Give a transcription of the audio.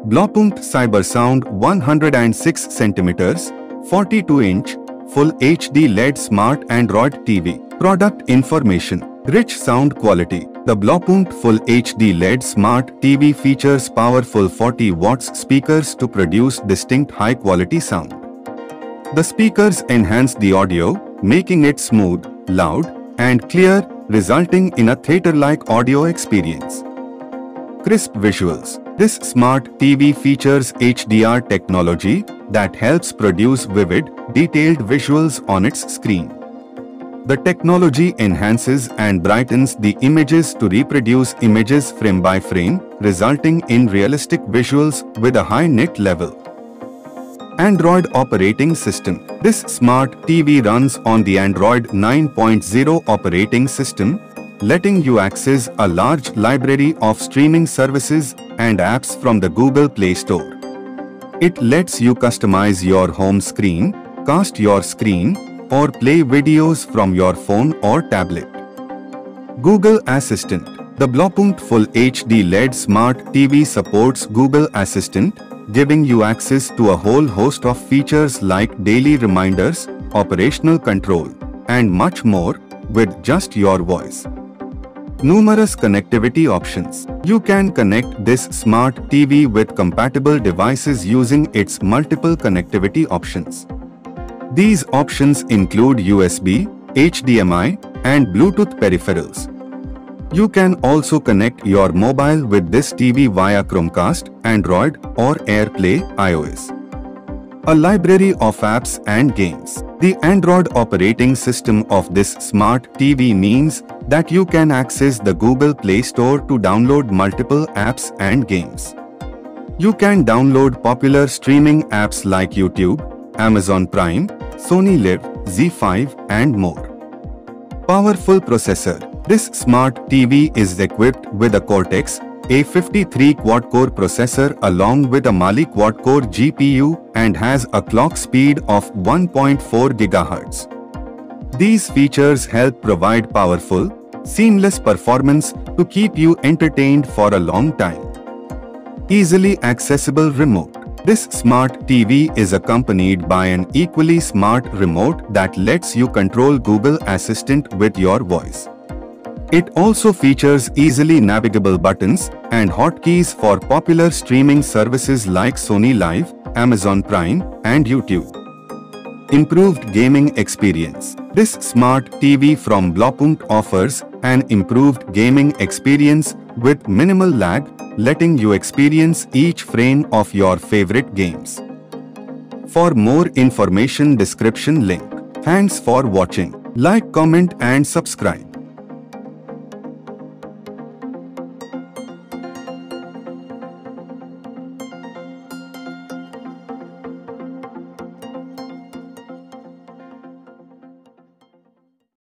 Blaupunkt Cybersound 106 cm, 42-inch, Full HD LED Smart Android TV. Product information. Rich sound quality. The Blaupunkt Full HD LED Smart TV features powerful 40 watts speakers to produce distinct high-quality sound. The speakers enhance the audio, making it smooth, loud, and clear, resulting in a theater-like audio experience. Crisp visuals. This smart TV features HDR technology that helps produce vivid, detailed visuals on its screen. The technology enhances and brightens the images to reproduce images frame by frame, resulting in realistic visuals with a high nit level. Android operating system. This smart TV runs on the Android 9.0 operating system, letting you access a large library of streaming services and apps from the Google Play Store. It lets you customize your home screen, cast your screen, or play videos from your phone or tablet. Google Assistant. The Blaupunkt Full HD LED Smart TV supports Google Assistant, giving you access to a whole host of features like daily reminders, operational control, and much more with just your voice. Numerous connectivity options. You can connect this smart TV with compatible devices using its multiple connectivity options. These options include USB, HDMI, and Bluetooth peripherals. You can also connect your mobile with this TV via Chromecast, Android, or AirPlay iOS. A library of apps and games. The Android operating system of this smart TV means that you can access the Google Play Store to download multiple apps and games. You can download popular streaming apps like YouTube, Amazon Prime, Sony Live, ZEE5, and more. Powerful processor. This smart TV is equipped with a Cortex A53 quad-core processor along with a Mali quad-core GPU and has a clock speed of 1.4 GHz. These features help provide powerful, seamless performance to keep you entertained for a long time. Easily accessible remote. This smart TV is accompanied by an equally smart remote that lets you control Google Assistant with your voice. It also features easily navigable buttons and hotkeys for popular streaming services like Sony Live, Amazon Prime, and YouTube. Improved gaming experience. This smart TV from Blaupunkt offers an improved gaming experience with minimal lag, letting you experience each frame of your favorite games. For more information, description link. Thanks for watching. Like, comment, and subscribe.